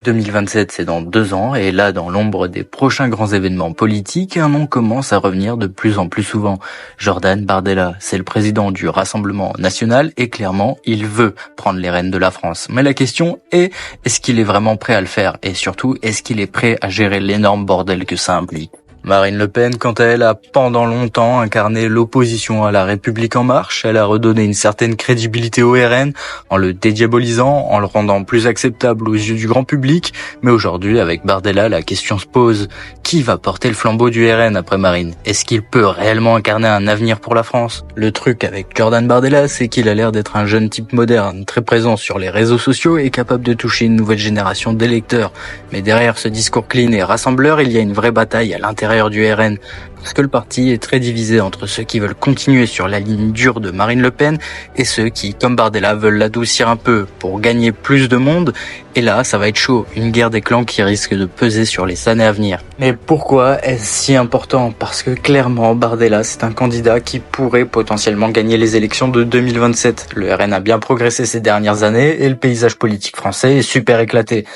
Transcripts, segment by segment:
2027, c'est dans 2 ans, et là, dans l'ombre des prochains grands événements politiques, un nom commence à revenir de plus en plus souvent. Jordan Bardella, c'est le président du Rassemblement National, et clairement, il veut prendre les rênes de la France. Mais la question est-ce qu'il est vraiment prêt à le faire? Et surtout, est-ce qu'il est prêt à gérer l'énorme bordel que ça implique? Marine Le Pen, quant à elle, a pendant longtemps incarné l'opposition à la République en marche. Elle a redonné une certaine crédibilité au RN en le dédiabolisant, en le rendant plus acceptable aux yeux du grand public. Mais aujourd'hui, avec Bardella, la question se pose. Qui va porter le flambeau du RN après Marine? Est-ce qu'il peut réellement incarner un avenir pour la France? Le truc avec Jordan Bardella, c'est qu'il a l'air d'être un jeune type moderne, très présent sur les réseaux sociaux et capable de toucher une nouvelle génération d'électeurs. Mais derrière ce discours clean et rassembleur, il y a une vraie bataille à l'intérieur du RN, parce que le parti est très divisé entre ceux qui veulent continuer sur la ligne dure de Marine Le Pen et ceux qui, comme Bardella, veulent l'adoucir un peu pour gagner plus de monde. Et là, ça va être chaud, une guerre des clans qui risque de peser sur les années à venir. Mais pourquoi est-ce si important? Parce que clairement, Bardella, c'est un candidat qui pourrait potentiellement gagner les élections de 2027. Le RN a bien progressé ces dernières années et le paysage politique français est super éclaté.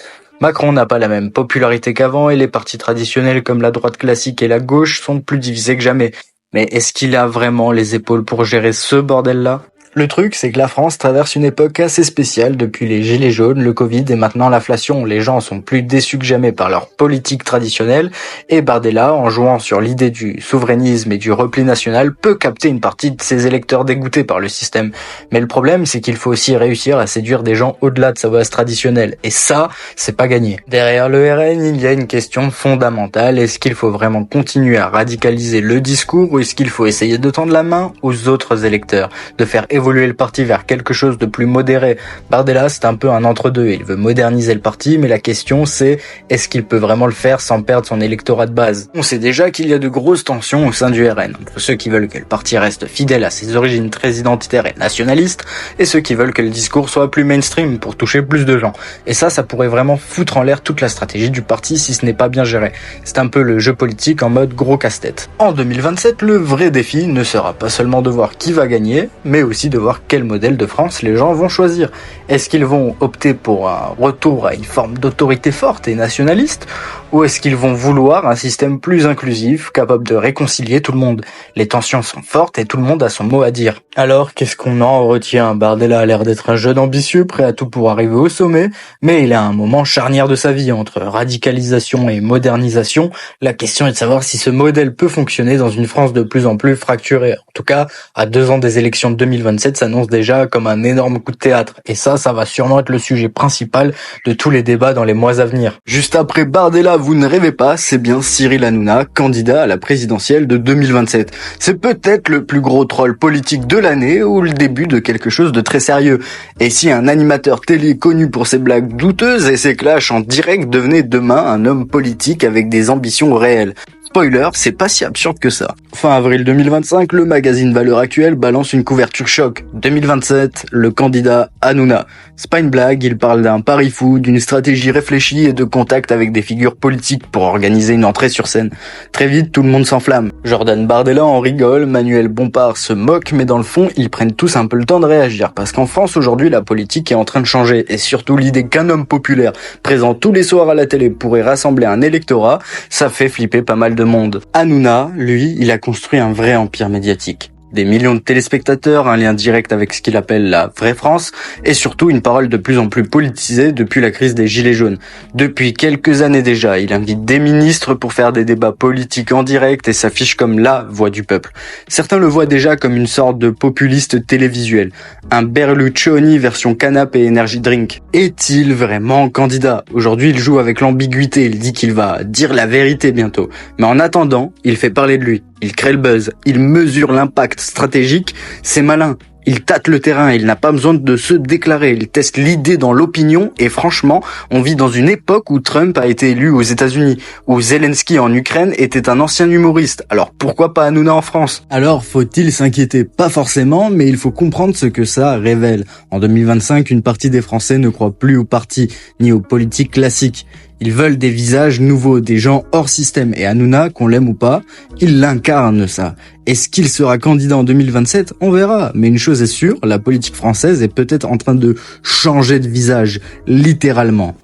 Macron n'a pas la même popularité qu'avant et les partis traditionnels comme la droite classique et la gauche sont plus divisés que jamais. Mais est-ce qu'il a vraiment les épaules pour gérer ce bordel-là? Le truc, c'est que la France traverse une époque assez spéciale depuis les gilets jaunes, le Covid et maintenant l'inflation. Les gens sont plus déçus que jamais par leur politique traditionnelle et Bardella, en jouant sur l'idée du souverainisme et du repli national, peut capter une partie de ses électeurs dégoûtés par le système. Mais le problème, c'est qu'il faut aussi réussir à séduire des gens au-delà de sa base traditionnelle. Et ça, c'est pas gagné. Derrière le RN, il y a une question fondamentale. Est-ce qu'il faut vraiment continuer à radicaliser le discours ou est-ce qu'il faut essayer de tendre la main aux autres électeurs, de faire évoluer le parti vers quelque chose de plus modéré? Bardella, c'est un peu un entre-deux. Il veut moderniser le parti, mais la question c'est, est-ce qu'il peut vraiment le faire sans perdre son électorat de base? On sait déjà qu'il y a de grosses tensions au sein du RN, entre ceux qui veulent que le parti reste fidèle à ses origines très identitaires et nationalistes, et ceux qui veulent que le discours soit plus mainstream pour toucher plus de gens. Et ça pourrait vraiment foutre en l'air toute la stratégie du parti si ce n'est pas bien géré. C'est un peu le jeu politique en mode gros casse-tête. En 2027, le vrai défi ne sera pas seulement de voir qui va gagner, mais aussi de voir quel modèle de France les gens vont choisir. Est-ce qu'ils vont opter pour un retour à une forme d'autorité forte et nationaliste, ou est-ce qu'ils vont vouloir un système plus inclusif, capable de réconcilier tout le monde? Les tensions sont fortes et tout le monde a son mot à dire. Alors, qu'est-ce qu'on en retient? Bardella a l'air d'être un jeune ambitieux, prêt à tout pour arriver au sommet, mais il a un moment charnière de sa vie, entre radicalisation et modernisation. La question est de savoir si ce modèle peut fonctionner dans une France de plus en plus fracturée. En tout cas, à 2 ans des élections de 2027, s'annonce déjà comme un énorme coup de théâtre. Et ça va sûrement être le sujet principal de tous les débats dans les mois à venir. Juste après Bardella, vous ne rêvez pas, c'est bien Cyril Hanouna, candidat à la présidentielle de 2027. C'est peut-être le plus gros troll politique de l'année ou le début de quelque chose de très sérieux. Et si un animateur télé connu pour ses blagues douteuses et ses clashs en direct devenait demain un homme politique avec des ambitions réelles? Spoiler, c'est pas si absurde que ça. Fin avril 2025, le magazine Valeurs Actuelles balance une couverture choc. 2027, le candidat Hanouna. C'est pas une blague, il parle d'un pari fou, d'une stratégie réfléchie et de contact avec des figures politiques pour organiser une entrée sur scène. Très vite, tout le monde s'enflamme. Jordan Bardella en rigole, Manuel Bompard se moque, mais dans le fond, ils prennent tous un peu le temps de réagir. Parce qu'en France, aujourd'hui, la politique est en train de changer. Et surtout, l'idée qu'un homme populaire, présent tous les soirs à la télé, pourrait rassembler un électorat, ça fait flipper pas mal de monde. Hanouna, lui, il a construit un vrai empire médiatique. Des millions de téléspectateurs, un lien direct avec ce qu'il appelle la vraie France, et surtout une parole de plus en plus politisée depuis la crise des Gilets jaunes. Depuis quelques années déjà, il invite des ministres pour faire des débats politiques en direct et s'affiche comme la voix du peuple. Certains le voient déjà comme une sorte de populiste télévisuel, un Berlusconi version canapé et energy drink. Est-il vraiment candidat? Aujourd'hui, il joue avec l'ambiguïté, il dit qu'il va dire la vérité bientôt. Mais en attendant, il fait parler de lui. Il crée le buzz, il mesure l'impact stratégique, c'est malin. Il tâte le terrain, il n'a pas besoin de se déclarer, il teste l'idée dans l'opinion et franchement, on vit dans une époque où Trump a été élu aux États-Unis, où Zelensky en Ukraine était un ancien humoriste. Alors pourquoi pas Hanouna en France? Alors faut-il s'inquiéter? Pas forcément, mais il faut comprendre ce que ça révèle. En 2025, une partie des Français ne croit plus aux partis, ni aux politiques classiques. Ils veulent des visages nouveaux, des gens hors système. Et Hanouna, qu'on l'aime ou pas, il l'incarne ça. Est-ce qu'il sera candidat en 2027? On verra. Mais une chose est sûre, la politique française est peut-être en train de changer de visage, littéralement.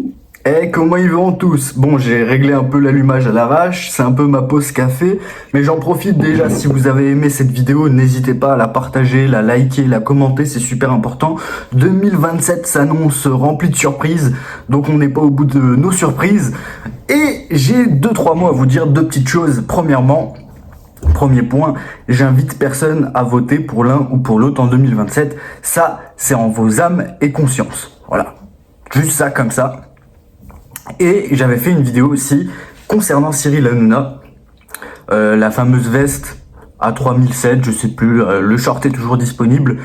Eh, comment ils vont tous? Bon, j'ai réglé un peu l'allumage à l'arrache, c'est un peu ma pause café, mais j'en profite déjà, si vous avez aimé cette vidéo, n'hésitez pas à la partager, la liker, la commenter, c'est super important. 2027 s'annonce rempli de surprises, donc on n'est pas au bout de nos surprises. Et j'ai 2-3 mots à vous dire, deux petites choses. Premièrement, premier point, j'invite personne à voter pour l'un ou pour l'autre en 2027. Ça, c'est en vos âmes et conscience. Voilà. Juste ça comme ça. Et j'avais fait une vidéo aussi concernant Cyril Hanouna, la fameuse veste à 3007, je sais plus, le short est toujours disponible.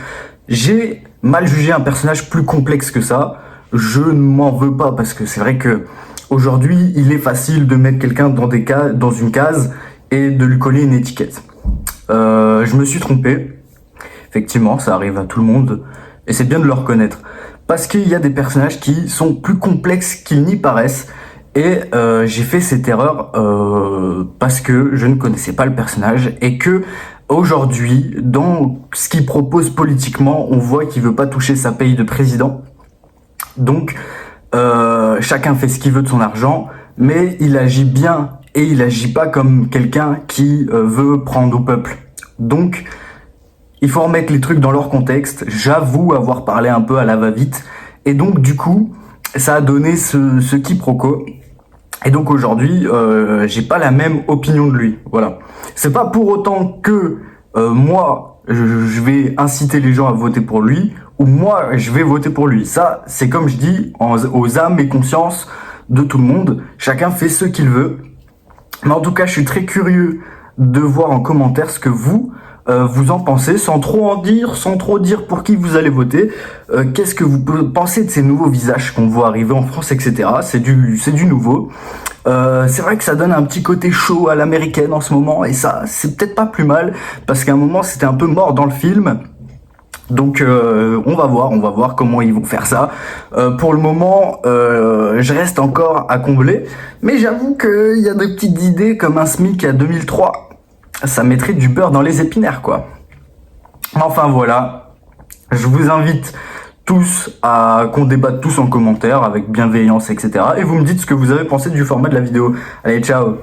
J'ai mal jugé un personnage plus complexe que ça. Je ne m'en veux pas parce que c'est vrai que aujourd'hui, il est facile de mettre quelqu'un dans une case et de lui coller une étiquette. Je me suis trompé. Effectivement, ça arrive à tout le monde et c'est bien de le reconnaître. Parce qu'il y a des personnages qui sont plus complexes qu'ils n'y paraissent. Et j'ai fait cette erreur parce que je ne connaissais pas le personnage et que aujourd'hui, dans ce qu'il propose politiquement, on voit qu'il veut pas toucher sa paye de président. Donc, chacun fait ce qu'il veut de son argent, mais il agit bien et il agit pas comme quelqu'un qui veut prendre au peuple. Donc, il faut remettre les trucs dans leur contexte. J'avoue avoir parlé un peu à la va-vite. Et donc, du coup, ça a donné ce quiproquo. Et donc aujourd'hui, j'ai pas la même opinion de lui. Voilà. C'est pas pour autant que moi, je vais inciter les gens à voter pour lui, ou moi, je vais voter pour lui. Ça, c'est comme je dis, aux âmes et consciences de tout le monde. Chacun fait ce qu'il veut. Mais en tout cas, je suis très curieux de voir en commentaire ce que vous en pensez, sans trop dire pour qui vous allez voter. Qu'est-ce que vous pensez de ces nouveaux visages qu'on voit arriver en France, etc. C'est du nouveau. C'est vrai que ça donne un petit côté chaud à l'américaine en ce moment, et ça, c'est peut-être pas plus mal, parce qu'à un moment, c'était un peu mort dans le film. Donc on va voir comment ils vont faire ça. Pour le moment, je reste encore à combler, mais j'avoue qu'il y a des petites idées comme un SMIC à 2003. Ça mettrait du beurre dans les épinards, quoi. Enfin voilà, je vous invite tous à qu'on débatte tous en commentaire avec bienveillance, etc. Et vous me dites ce que vous avez pensé du format de la vidéo. Allez, ciao!